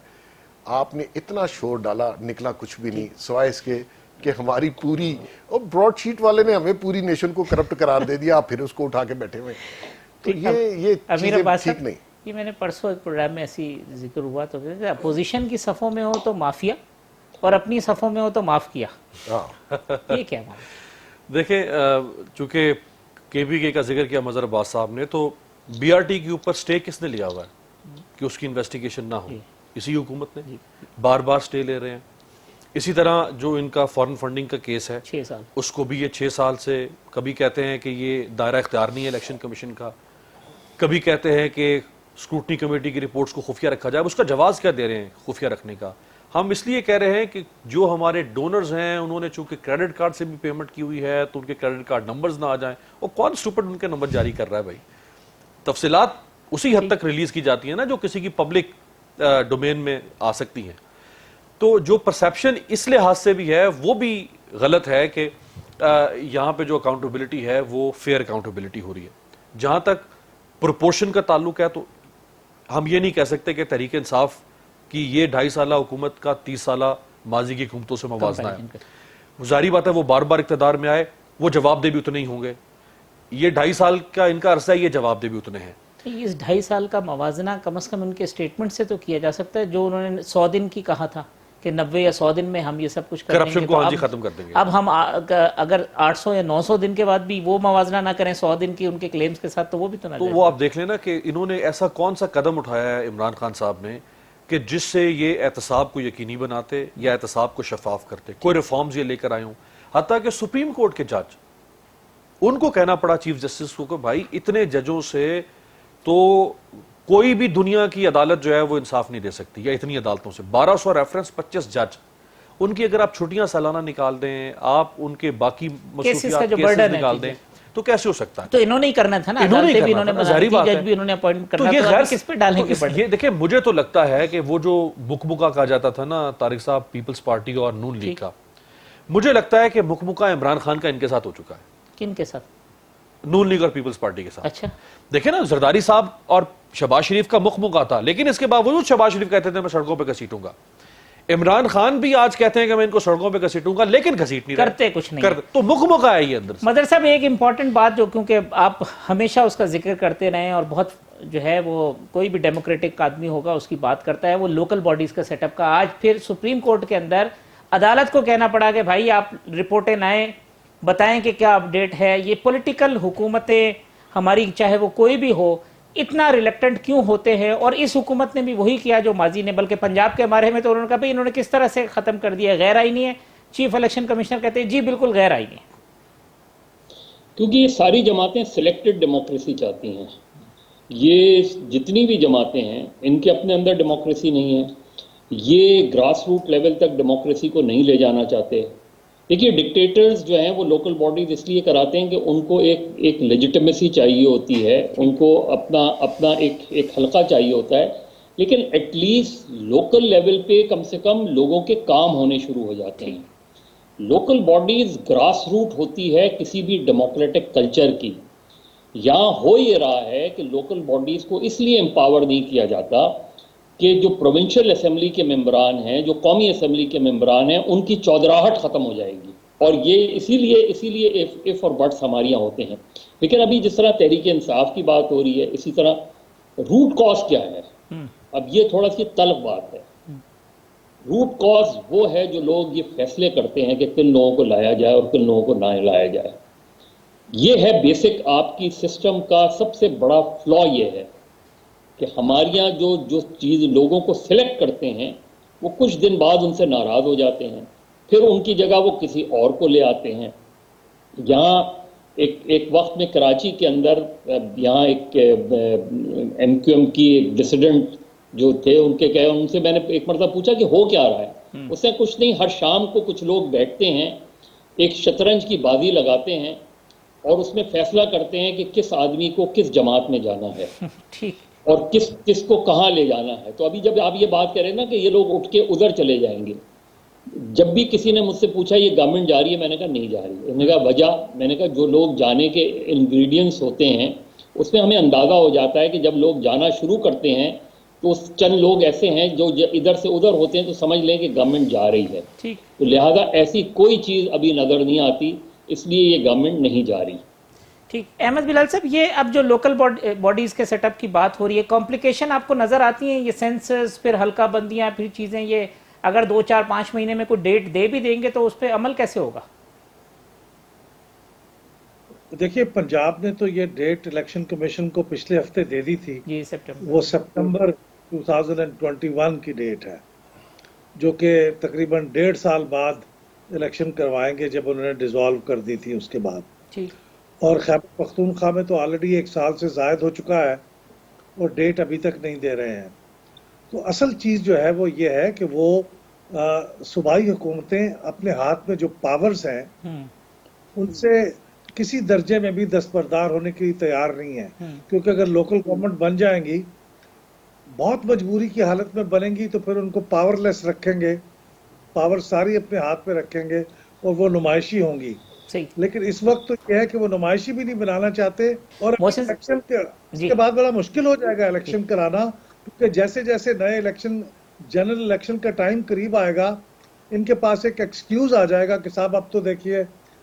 آپ نے اتنا شور ڈالا، نکلا کچھ بھی نہیں سوائے اس کے کہ ہماری پوری، اور براڈ شیٹ والے نے ہمیں پوری نیشن کو کرپٹ قرار دے دیا، آپ پھر اس کو اٹھا کے بیٹھے ہوئے. تو یہ چیزیں ٹھیک نہیں. یہ میں نے پرسوں ایک پروگرام میں ایسی ذکر ہوا تو اپوزیشن کی صفوں میں ہو تو مافیا اور اپنی صفوں میں ہو تو معاف کیا. یہ کیا معاملہ؟ دیکھیں، چونکہ کے بی کے کا ذکر کیا مظہر عباس صاحب نے، تو بی آر ٹی کے اوپر سٹے کس نے لیا ہوا ہے کہ اس کی انویسٹیگیشن نہ ہو؟ اسی حکومت نے بار بار سٹے لے رہے ہیں. اسی طرح جو ان کا فارن فنڈنگ کا کیس ہے 6 سال، اس کو بھی یہ 6 سال سے، کبھی کہتے ہیں کہ یہ دائرہ اختیار نہیں ہے الیکشن کمیشن کا، کبھی کہتے ہیں کہ اسکروٹنی کمیٹی کی رپورٹس کو خفیہ رکھا جائے. اس کا جواز کیا دے رہے ہیں خفیہ رکھنے کا؟ ہم اس لیے کہہ رہے ہیں کہ جو ہمارے ڈونرز ہیں انہوں نے چونکہ کریڈٹ کارڈ سے بھی پیمنٹ کی ہوئی ہے تو ان کے کریڈٹ کارڈ نمبرز نہ آ جائیں. اور کون سٹوپڈ ان کے نمبر جاری کر رہا ہے بھائی؟ تفصیلات اسی حد تک ریلیز کی جاتی ہیں نا جو کسی کی پبلک ڈومین میں آ سکتی ہیں. تو جو پرسیپشن اس لحاظ سے بھی ہے وہ بھی غلط ہے کہ یہاں پہ جو اکاؤنٹیبلٹی ہے وہ فیئر اکاؤنٹیبلٹی ہو رہی ہے. جہاں تک پروپورشن کا تعلق ہے تو ہم یہ نہیں کہہ سکتے کہ تحریک انصاف کی یہ 2.5 سالہ حکومت کا 30 سالہ ماضی کی حکومتوں سے موازنہ ہے. ظاہری بات ہے وہ بار بار اقتدار میں آئے, وہ جواب دہ بھی اتنے ہی ہوں گے. یہ 2.5 سال کا ان کا عرصہ ہے, یہ جواب دہ بھی اتنے ہیں. اس 2.5 سال کا موازنہ کم از کم ان کے اسٹیٹمنٹ سے تو کیا جا سکتا ہے, جو انہوں نے 100 دن کی کہا تھا کہ 90 یا 100 دن میں ہم یہ سب کچھ کر دیں گے. کرپشن کو ہاں جی ختم کر دیں گے. اب ہم اگر 800 یا 900 دن کے بعد بھی وہ موازنہ نہ کریں 100 دن کی ان کے کلیمز کے ساتھ, تو وہ بھی تو نہ تو وہ آپ دیکھ لیں نا کہ انہوں نے ایسا کون سا قدم اٹھایا ہے عمران خان صاحب نے کہ جس سے یہ احتساب کو یقینی بناتے یا احتساب کو شفاف کرتے, کوئی ریفارمز یہ لے کر آئے ہوں. حتیٰ کہ سپریم کورٹ کے جج, ان کو کہنا پڑا چیف جسٹس کو کہ بھائی اتنے ججوں سے تو کوئی بھی دنیا کی عدالت جو ہے وہ انصاف نہیں دے سکتی, یا اتنی عدالتوں سے 1200 ریفرنس 25 جج, ان کی اگر آپ چھٹیاں سالانہ نکال دیں, آپ ان کے باقی مصروفیات کیسز نکال دیں, تو کیسے ہو سکتا ہے؟ تو انہوں نے ہی کرنا تھا نا, عدالتیں بھی انہوں نے بنانی تھی, جج بھی انہوں نے اپوائنٹ کرنا تھا, تو کس پہ ڈالیں گے برڈن؟ یہ دیکھیں مجھے تو لگتا ہے کہ وہ جو مکمکہ کہا جاتا تھا نا طارق صاحب پیپلز پارٹی اور نون لیگ کا, مجھے لگتا ہے کہ مکمکہ عمران خان کا ان کے ساتھ ہو چکا ہے. کن کے ساتھ؟ نون لیگ اور پیپلز پارٹی کے ساتھ. اچھا دیکھیں نا زرداری صاحب اور شہباز شریف کا مکمکہ تھا, لیکن اس کے باوجود شہباز شریف کہتے تھے میں سڑکوں پہ گھسیٹوں گا. عمران خان بھی آج کہتے ہیں کہ میں ان کو سڑکوں پہ گھسیٹوں گا, لیکن گھسیٹ نہیں کرتے کچھ نہیں. تو مکمکہ ہے یہ اندر سے. مدر صاحب ایک امپورٹنٹ بات جو کیونکہ آپ ہمیشہ اس کا ذکر کرتے رہے اور بہت جو ہے وہ کوئی بھی ڈیموکریٹک آدمی ہوگا اس کی بات کرتا ہے, وہ لوکل باڈیز کا سیٹ اپ کا. آج پھر سپریم کورٹ کے اندر عدالت کو کہنا پڑا کہ بھائی آپ رپورٹیں لائیں, بتائیں کہ کیا اپڈیٹ ہے. یہ پولیٹیکل حکومتیں ہماری چاہے وہ کوئی بھی ہو اتنا ریلیکٹنٹ کیوں ہوتے ہیں, اور اس حکومت نے بھی وہی کیا جو ماضی نے, بلکہ پنجاب کے ہمارے میں تو انہوں نے کہا بھائی انہوں نے کس طرح سے ختم کر دیا, غیر آئینی ہے. چیف الیکشن کمشنر کہتے ہیں جی بالکل غیر آئینی ہے. کیونکہ یہ ساری جماعتیں سلیکٹڈ ڈیموکریسی چاہتی ہیں. یہ جتنی بھی جماعتیں ہیں ان کے اپنے اندر ڈیموکریسی نہیں ہے, یہ گراس روٹ لیول تک ڈیموکریسی کو نہیں لے جانا چاہتے. دیکھیے ڈکٹیٹرز جو ہیں وہ لوکل باڈیز اس لیے کراتے ہیں کہ ان کو ایک لیجٹمیسی چاہیے ہوتی ہے, ان کو اپنا ایک حلقہ چاہیے ہوتا ہے, لیکن ایٹ لیسٹ لوکل لیول پہ کم سے کم لوگوں کے کام ہونے شروع ہو جاتے ہیں. لوکل باڈیز گراس روٹ ہوتی ہے کسی بھی ڈیموکریٹک کلچر کی. یہاں ہو یہ رہا ہے کہ لوکل باڈیز کو اس لیے امپاور نہیں کیا جاتا کہ جو پروونشل اسمبلی کے ممبران ہیں, جو قومی اسمبلی کے ممبران ہیں, ان کی چودراہٹ ختم ہو جائے گی, اور یہ اسی لیے اف اور بٹس ہمارے یہاں ہوتے ہیں. لیکن ابھی جس طرح تحریک انصاف کی بات ہو رہی ہے, اسی طرح روٹ کاز کیا ہے, اب یہ تھوڑا سی تلخ بات ہے. روٹ کاز وہ ہے جو لوگ یہ فیصلے کرتے ہیں کہ کن لوگوں کو لایا جائے اور کن لوگوں کو نہ لایا جائے. یہ ہے بیسک آپ کی سسٹم کا سب سے بڑا فلا, یہ ہے کہ ہمارے یہاں جو چیز لوگوں کو سلیکٹ کرتے ہیں وہ کچھ دن بعد ان سے ناراض ہو جاتے ہیں, پھر ان کی جگہ وہ کسی اور کو لے آتے ہیں. یہاں ایک وقت میں کراچی کے اندر یہاں ایک ایم کیو ایم کی ایک ڈسیڈنٹ جو تھے, ان سے میں نے ایک مرتبہ پوچھا کہ ہو کیا رہا ہے. اس سے کچھ نہیں, ہر شام کو کچھ لوگ بیٹھتے ہیں, ایک شطرنج کی بازی لگاتے ہیں اور اس میں فیصلہ کرتے ہیں کہ کس آدمی کو کس جماعت میں جانا ہے اور کس کو کہاں لے جانا ہے. تو ابھی جب آپ یہ بات کریں نا کہ یہ لوگ اٹھ کے ادھر چلے جائیں گے, جب بھی کسی نے مجھ سے پوچھا یہ گورنمنٹ جا رہی ہے, میں نے کہا نہیں جا رہی. انہوں نے کہا وجہ, میں نے کہا جو لوگ جانے کے انگریڈینٹس ہوتے ہیں اس میں ہمیں اندازہ ہو جاتا ہے کہ جب لوگ جانا شروع کرتے ہیں تو چند لوگ ایسے ہیں جو ادھر سے ادھر ہوتے ہیں تو سمجھ لیں کہ گورنمنٹ جا رہی ہے. تو لہذا ایسی کوئی چیز ابھی نظر نہیں آتی, اس لیے یہ گورنمنٹ نہیں جا رہی. ٹھیک. احمد بلال صاحب, یہ اب جو لوکل باڈیز کے سیٹ اپ کی بات ہو رہی ہے, کمپلیکیشن آپ کو نظر آتی ہیں؟ یہ سینسز, پھر حلقہ بندیاں, پھر چیزیں, یہ اگر 2 4 5 مہینے میں کوئی ڈیٹ دے بھی دیں گے تو اس پہ عمل کیسے ہوگا؟ دیکھیے پنجاب نے تو یہ ڈیٹ الیکشن کمیشن کو پچھلے ہفتے دے دی تھی, جی سپٹمبر, وہ سپٹمبر 2021 کی ڈیٹ ہے, جو کہ تقریباً 1.5 سال بعد الیکشن کروائیں گے, جب انہوں نے ڈیزالو کر دی تھی اس کے بعد. اور خیبر پختونخوا میں تو آلریڈی 1 سال سے زائد ہو چکا ہے اور ڈیٹ ابھی تک نہیں دے رہے ہیں. تو اصل چیز جو ہے وہ یہ ہے کہ وہ صوبائی حکومتیں اپنے ہاتھ میں جو پاورز ہیں ان سے کسی درجے میں بھی دستبردار ہونے کی تیار نہیں ہے, کیونکہ اگر لوکل گورنمنٹ بن جائیں گی, بہت مجبوری کی حالت میں بنیں گی, تو پھر ان کو پاور لیس رکھیں گے, پاور ساری اپنے ہاتھ میں رکھیں گے اور وہ نمائشی ہوں گی. صحیح. لیکن اس وقت تو یہ ہے کہ وہ نمائشی بھی نہیں بنانا چاہتے, اور محسن الیکشن جی. کے بعد بڑا مشکل ہو جائے گا الیکشن کرانا, کیونکہ جیسے جیسے نئے الیکشن, جنرل الیکشن کا ٹائم قریب آئے گا, ان کے پاس ایک ایکسکیوز آ جائے گا کہ صاحب اب تو دیکھیے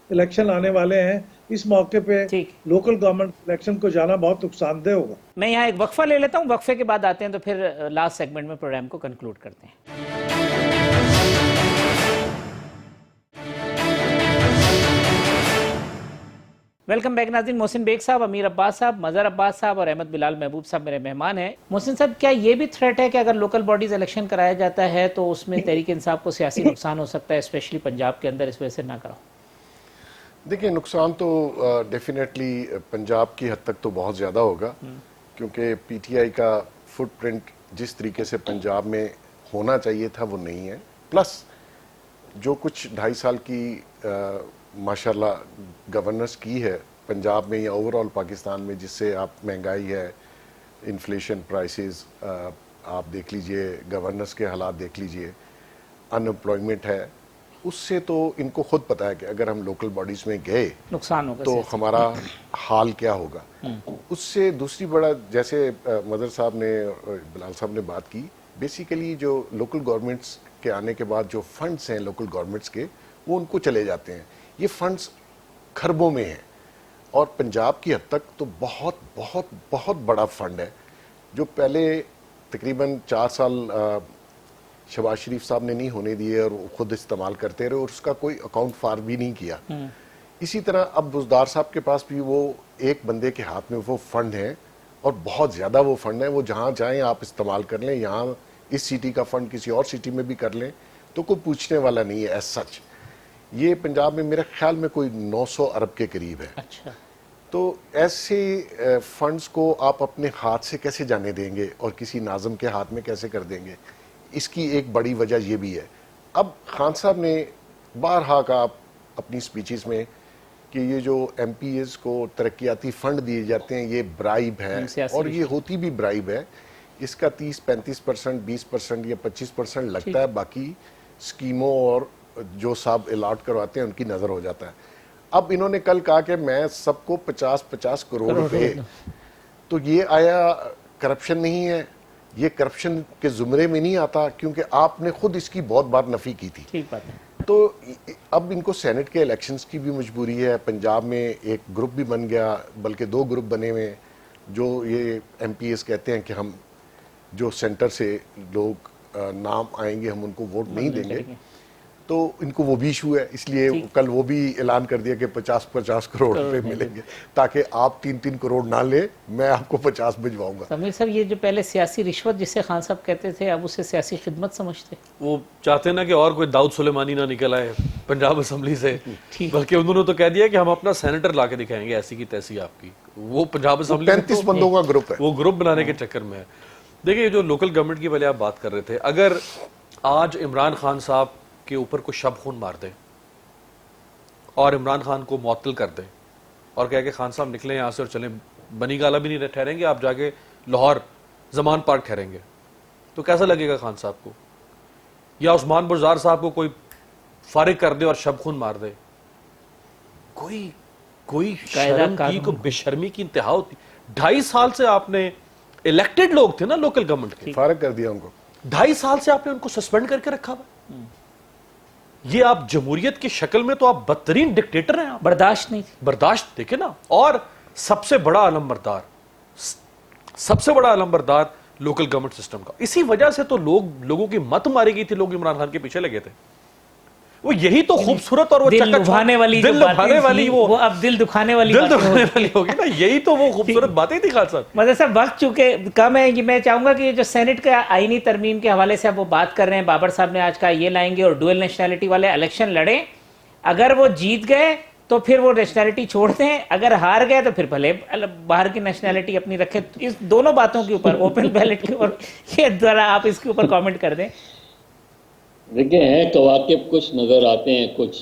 الیکشن آنے والے ہیں, اس موقع پہ ٹھیک. لوکل گورنمنٹ الیکشن کو جانا بہت نقصان دہ ہوگا. میں یہاں ایک وقفہ لے لیتا ہوں, وقفے کے بعد آتے ہیں تو پھر لاسٹ سیگمنٹ میں پروگرام کو کنکلوڈ کرتے ہیں. ویلکم بیک ناظرین. محسن بیگ صاحب, امیر عباس صاحب, مظہر عباس صاحب اور احمد بلال محبوب صاحب میرے مہمان ہیں. محسن صاحب, کیا یہ بھی تھریٹ ہے کہ اگر لوکل باڈیز الیکشن کرایا جاتا ہے تو اس میں تحریک انصاف کو سیاسی نقصان ہو سکتا ہے, اسپیشلی پنجاب کے اندر, اس وجہ سے نہ کراؤ؟ دیکھیں, نقصان تو ڈیفینیٹلی پنجاب کی حد تک تو بہت زیادہ ہوگا, کیونکہ پی ٹی آئی کا فٹ پرنٹ جس طریقے سے پنجاب میں ہونا چاہیے تھا وہ نہیں ہے. پلس جو کچھ 2.5 سال کی ماشاءاللہ گورننس کی ہے پنجاب میں یا اوور آل پاکستان میں, جس سے آپ مہنگائی ہے, انفلیشن, پرائسز آپ دیکھ لیجئے, گورننس کے حالات دیکھ لیجئے, ان امپلائمنٹ ہے, اس سے تو ان کو خود پتا ہے کہ اگر ہم لوکل باڈیز میں گئے نقصان ہوگا تو ہمارا حال کیا ہوگا. اس سے دوسری بڑا, جیسے مظہر صاحب نے, بلال صاحب نے بات کی, بیسیکلی جو لوکل گورنمنٹس کے آنے کے بعد جو فنڈز ہیں لوکل گورنمنٹس کے, وہ ان کو چلے جاتے ہیں. یہ فنڈز کھربوں میں ہیں, اور پنجاب کی حد تک تو بہت بہت بہت بڑا فنڈ ہے, جو پہلے تقریباً 4 سال شہباز شریف صاحب نے نہیں ہونے دیے اور خود استعمال کرتے رہے, اور اس کا کوئی اکاؤنٹ فار بھی نہیں کیا. اسی طرح اب بزدار صاحب کے پاس بھی وہ ایک بندے کے ہاتھ میں وہ فنڈ ہیں, اور بہت زیادہ وہ فنڈ ہیں, وہ جہاں جائیں آپ استعمال کر لیں. یہاں اس سٹی کا فنڈ کسی اور سٹی میں بھی کر لیں تو کوئی پوچھنے والا نہیں ہے ایز سچ. یہ پنجاب میں میرے خیال میں کوئی 900 ارب کے قریب ہے. اچھا, تو ایسے فنڈز کو آپ اپنے ہاتھ سے کیسے جانے دیں گے اور کسی ناظم کے ہاتھ میں کیسے کر دیں گے؟ اس کی ایک بڑی وجہ یہ بھی ہے. اب خان صاحب نے بارہا کہا اپنی سپیچز میں کہ یہ جو ایم پی ایز کو ترقیاتی فنڈ دیے جاتے ہیں یہ برائب ہے, اور یہ ہوتی بھی برائب ہے. اس کا 30-35%, 20% یا 25% لگتا ہے, باقی اسکیموں اور جو صاحب الاٹ کرواتے ہیں ان کی نظر ہو جاتا ہے. اب انہوں نے کل کہا کہ میں سب کو 50 کروڑ روپے, تو یہ آیا کرپشن نہیں ہے, یہ کرپشن کے زمرے میں نہیں آتا, کیونکہ آپ نے خود اس کی بہت بار نفی کی تھی. ٹھیک بات ہے. تو اب ان کو سینٹ کے الیکشنز کی بھی مجبوری ہے. پنجاب میں ایک گروپ بھی بن گیا, بلکہ 2 گروپ بنے ہوئے, جو یہ ایم پی ایز کہتے ہیں کہ ہم جو سینٹر سے لوگ نام آئیں گے ہم ان کو ووٹ نہیں دیں گے, تو ان کو وہ بھی ایشو ہے. اس لیے کل وہ بھی اعلان کر دیا کہ 50 کروڑ روپے ملیں گے, تاکہ آپ 3 کروڑ نہ لیں, میں آپ کو 50 بھجواؤں گا. سمیر صاحب, یہ جو پہلے سیاسی رشوت جسے خان صاحب کہتے تھے, اب اسے سیاسی خدمت سمجھتے؟ وہ چاہتے نا کہ اور کوئی داؤد سلیمانی نہ نکل آئے پنجاب اسمبلی سے, بلکہ انہوں نے تو کہہ دیا کہ ہم اپنا سینیٹر لا کے دکھائیں گے ایسی کی تیسی آپ کی. وہ پنجاب اسمبلی 35 بندوں کا گروپ ہے, وہ گروپ بنانے کے چکر میں ہے. دیکھیں, جو لوکل گورنمنٹ کی پہلے آپ بات کر رہے تھے, اگر آج عمران خان صاحب کے اوپر کوئی شب خون مار دیں اور عمران خان کو معطل کر دیں اور کہہ کہ خان صاحب نکلیں یہاں سے اور چلیں, بنی گالا بھی نہیں ٹھہریں گے, آپ جا کے لاہور زمان پارک ٹھہریں گے, تو کیسا لگے گا خان صاحب کو؟ یا عثمان بزدار صاحب کو کوئی فارغ کر دے اور شب خون مار دے, کوئی شرم کی, کوئی بے شرمی کی انتہا ہوتی. 2.5 سال سے آپ نے الیکٹڈ لوگ تھے نا لوکل گورنمنٹ کے, فارغ کر دیا ان کو. 2.5 سال سے آپ نے ان کو سسپینڈ کر کے رکھا ہوا. یہ آپ جمہوریت کی شکل میں تو آپ بدترین ڈکٹیٹر ہیں. آپ برداشت نہیں تھی, برداشت دیکھیں نا. اور سب سے بڑا علمبردار لوکل گورنمنٹ سسٹم کا. اسی وجہ سے تو لوگوں کی مت ماری گئی تھی, لوگ عمران خان کے پیچھے لگے تھے. وہ یہی تو خوبصورت اور وہ دل لبھانے والی وہ اب دل دکھانے والی ہوگی نا, یہی تو وہ خوبصورت باتیں تھی خان صاحب. مطلب صاحب وقت چونکہ کم ہے, کہ میں چاہوں گا کہ جو سینٹ کا آئینی ترمیم کے حوالے سے اب وہ بات کر رہے ہیں, بابر صاحب نے آج کہا یہ لائیں گے, اور ڈوئل نیشنلٹی والے الیکشن لڑیں, اگر وہ جیت گئے تو پھر وہ نیشنلٹی چھوڑ دیں, اگر ہار گئے تو پھر بھلے باہر کی نیشنلٹی اپنی رکھے. اس دونوں باتوں کے اوپر, اوپن بیلٹ کے اوپر, یہ ذرا آپ اس کے اوپر کامنٹ کر دیں. دیکھیں, ہیں کواکب کچھ نظر آتے ہیں, کچھ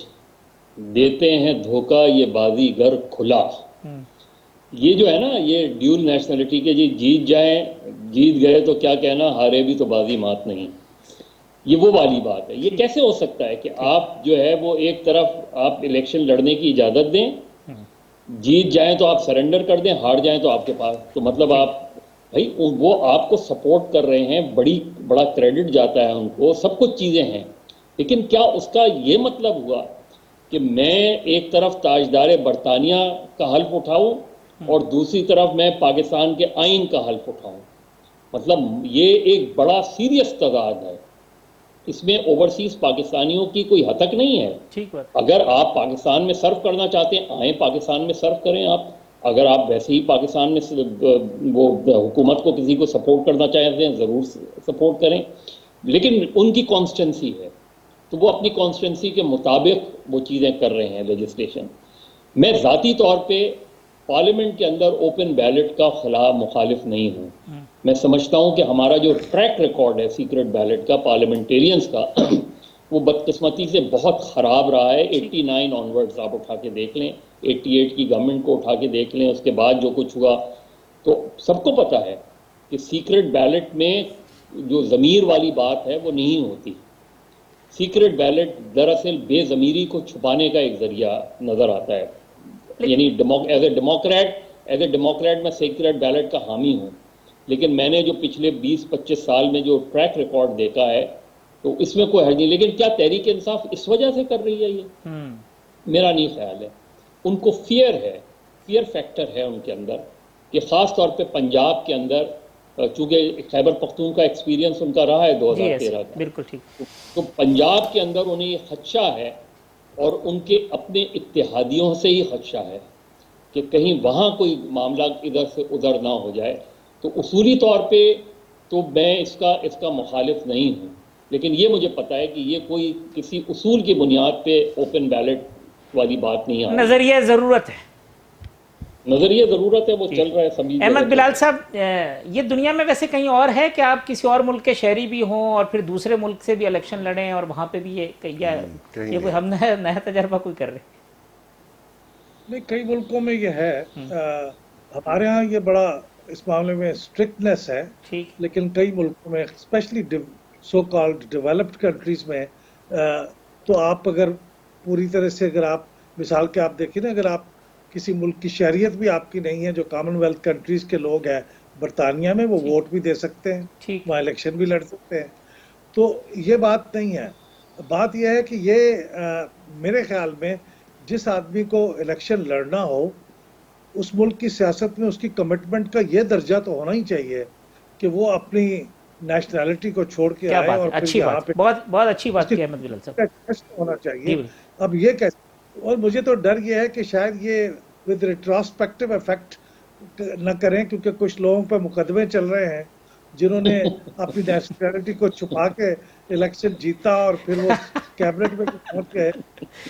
دیتے ہیں دھوکہ یہ بازی گر کھلا. یہ جو ہے نا, یہ ڈیول نیشنلٹی کے, جی جیت جائیں, جیت گئے تو کیا کہنا, ہارے بھی تو بازی مات نہیں. یہ وہ والی بات ہے. یہ کیسے ہو سکتا ہے کہ آپ جو ہے وہ ایک طرف آپ الیکشن لڑنے کی اجازت دیں, جیت جائیں تو آپ سرنڈر کر دیں, ہار جائیں تو آپ کے پاس, تو مطلب آپ بھائی وہ آپ کو سپورٹ کر رہے ہیں, بڑا کریڈٹ جاتا ہے ان کو, سب کچھ چیزیں ہیں, لیکن کیا اس کا یہ مطلب ہوا کہ میں ایک طرف تاجدار برطانیہ کا حلف اٹھاؤں اور دوسری طرف میں پاکستان کے آئین کا حلف اٹھاؤں؟ مطلب یہ ایک بڑا سیریس تضاد ہے. اس میں اوورسیز پاکستانیوں کی کوئی حتک نہیں ہے. ٹھیک بات. اگر آپ پاکستان میں سرو کرنا چاہتے ہیں, آئیں پاکستان میں سرو کریں آپ. اگر آپ ویسے ہی پاکستان میں وہ حکومت کو کسی کو سپورٹ کرنا چاہتے ہیں, ضرور سپورٹ کریں, لیکن ان کی کانسٹیٹنسی ہے تو وہ اپنی کانسٹیٹنسی کے مطابق وہ چیزیں کر رہے ہیں لیجسلیشن. میں ذاتی طور پہ پارلیمنٹ کے اندر اوپن بیلٹ کا خلاف مخالف نہیں ہوں. میں سمجھتا ہوں کہ ہمارا جو ٹریک ریکارڈ ہے سیکرٹ بیلٹ کا پارلیمنٹیرینز کا وہ بدقسمتی سے بہت خراب رہا ہے. 89 آنورڈز آپ اٹھا کے دیکھ لیں, 88 کی گورنمنٹ کو اٹھا کے دیکھ لیں, اس کے بعد جو کچھ ہوا تو سب کو پتہ ہے کہ سیکرٹ بیلٹ میں جو ضمیر والی بات ہے وہ نہیں ہوتی. سیکرٹ بیلٹ دراصل بے ضمیری کو چھپانے کا ایک ذریعہ نظر آتا ہے. یعنی ایز اے ڈیموکریٹ میں سیکرٹ بیلٹ کا حامی ہوں, لیکن میں نے جو پچھلے 20-25 سال میں جو ٹریک ریکارڈ دیکھا ہے تو اس میں کوئی حرج نہیں. لیکن کیا تحریک انصاف اس وجہ سے کر رہی ہے یہ؟ میرا نہیں خیال ہے. ان کو فیئر فیکٹر ہے ان کے اندر, کہ خاص طور پہ پنجاب کے اندر, چونکہ خیبر پختون کا ایکسپیرینس ان کا رہا ہے 2013 کا, بالکل ٹھیک. تو پنجاب کے اندر انہیں یہ خدشہ ہے اور ان کے اپنے اتحادیوں سے ہی خدشہ ہے کہ کہیں وہاں کوئی معاملہ ادھر سے ادھر نہ ہو جائے. تو اصولی طور پہ تو میں اس کا مخالف نہیں ہوں, لیکن یہ مجھے پتہ ہے کہ یہ کوئی کسی اصول کی بنیاد پہ اوپن بیلٹ والی بات نہیں ہے. نظریہ ضرورت ہے, نظریہ ضرورت ہے, وہ چل رہا ہے سبھی. احمد بلال صاحب, یہ دنیا میں ویسے کہیں اور ہے کہ آپ کسی اور ملک کے شہری بھی ہوں اور پھر دوسرے ملک سے بھی الیکشن لڑیں اور وہاں پہ بھی یہ کوئی ہم نیا تجربہ کوئی کر رہے؟ نہیں, کئی ملکوں میں یہ ہے. ہمارے ہاں یہ بڑا اس معاملے میں اسٹرکٹنیس ہے, لیکن کئی ملکوں میں especially so called developed countries میں تو آپ اگر پوری طرح سے, اگر آپ مثال کے آپ دیکھیں نا, اگر آپ کسی ملک کی شہریت بھی آپ کی نہیں ہے, جو کامن ویلتھ کنٹریز کے لوگ ہیں برطانیہ میں, وہ ووٹ بھی دے سکتے ہیں, وہاں الیکشن بھی لڑ سکتے ہیں. تو یہ بات نہیں ہے. بات یہ ہے کہ یہ میرے خیال میں جس آدمی کو الیکشن لڑنا ہو, اس ملک کی سیاست میں اس کی کمٹمنٹ کا یہ درجہ تو ہونا ہی چاہیے کہ وہ اپنی نیشنلٹی کو چھوڑ کے آئے, اور پھر یہاں پہ بہت اچھی بات کی احمد بلال صاحب, ہونا چاہیے. اب یہ کیسے, اور مجھے تو ڈر یہ ہے کہ شاید یہ ود ریٹراسپیکٹو افیکٹ نہ کریں, کیونکہ کچھ لوگوں پہ مقدمے چل رہے ہیں جنہوں نے اپنی نیشنلٹی کو چھپا کے الیکشن جیتا اور پھر وہ کیبنٹ میں پہنچ گئے.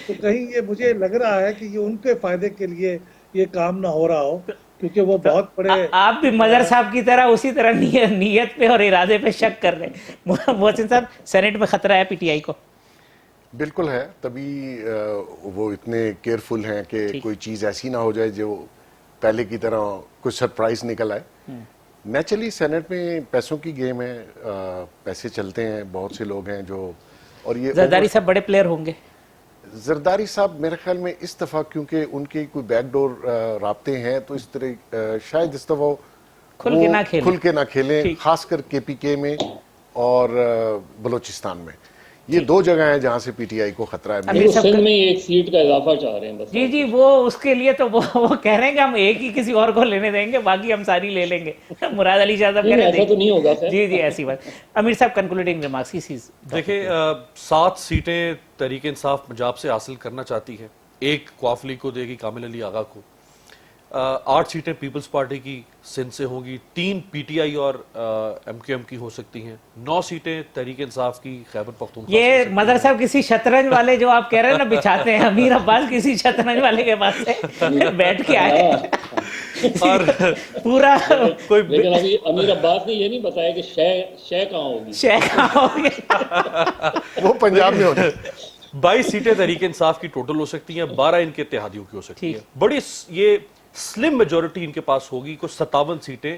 تو کہیں یہ مجھے لگ رہا ہے کہ یہ ان کے فائدے کے لیے یہ کام نہ ہو رہا ہو, کیونکہ وہ بہت بڑے. آپ بھی مظہر صاحب کی طرح اسی طرح نیت پہ اور ارادے پہ شک کر رہے ہیں. محسن صاحب, سینٹ میں خطرہ ہے پی ٹی آئی کو؟ بالکل ہے, تبھی وہ اتنے کیئرفل ہیں کہ کوئی چیز ایسی نہ ہو جائے جو پہلے کی طرح کچھ سرپرائز نکل آئے. نیچرلی سینٹ میں پیسوں کی گیم ہے, پیسے چلتے ہیں, بہت سے لوگ ہیں جو, اور یہ زرداری صاحب بڑے پلیئر ہوں گے. زرداری صاحب میرے خیال میں اس دفعہ کیونکہ ان کے کوئی بیک ڈور رابطے ہیں, تو اس طرح شاید اس دفعہ کھل کے نہ کھیلیں, خاص کر کے پی کے میں اور بلوچستان میں. یہ دو جگہ ہیں جہاں سے پی ٹی آئی کو خطرہ ہے. سندھ میں ایک سیٹ کا اضافہ چاہ رہے ہیں بس. جی وہ اس کے لیے تو وہ کہہ رہے ہیں کہ ہم ایک ہی کسی اور کو لینے دیں گے, باقی ہم ساری لے لیں گے. مراد علی شاہ صاحب کہہ رہے ہیں ایسا تو نہیں ہوگا. جی ایسی بات. امیر صاحب کنکلوڈنگ ریمارکس. دیکھیں 7 سیٹیں تحریک انصاف پنجاب سے حاصل کرنا چاہتی ہے, 1 قواف لیگ کو دے گی کامل علی آغا کو, 8 سیٹیں پیپلز پارٹی کی سندھ سے ہوں گی, 3 پی ٹی آئی اور ایم کیو ایم کی ہو سکتی ہیں, 9 سیٹیں تحریک انصاف کی خیبر پختونخوا. یہ مظہر صاحب کسی شطرنج والے جو آپ کہہ رہے ہیں نا بچھاتے ہیں, امیر عباس کسی شطرنج والے کے پاس سے بیٹھ کے آئے اور پورا کوئی. لیکن ابھی امیر عباس نے یہ نہیں بتایا کہ شے کہاں ہوگی. شے کہاں ہوگی وہ پنجاب میں ہوگی. 22 سیٹیں تحریک انصاف کی ٹوٹل ہو سکتی ہیں, 12 ان کے اتحادیوں کی ہو سکتی ہیں. بڑی یہ سلم میجورٹی ان کے پاس ہوگی, کچھ 57 سیٹیں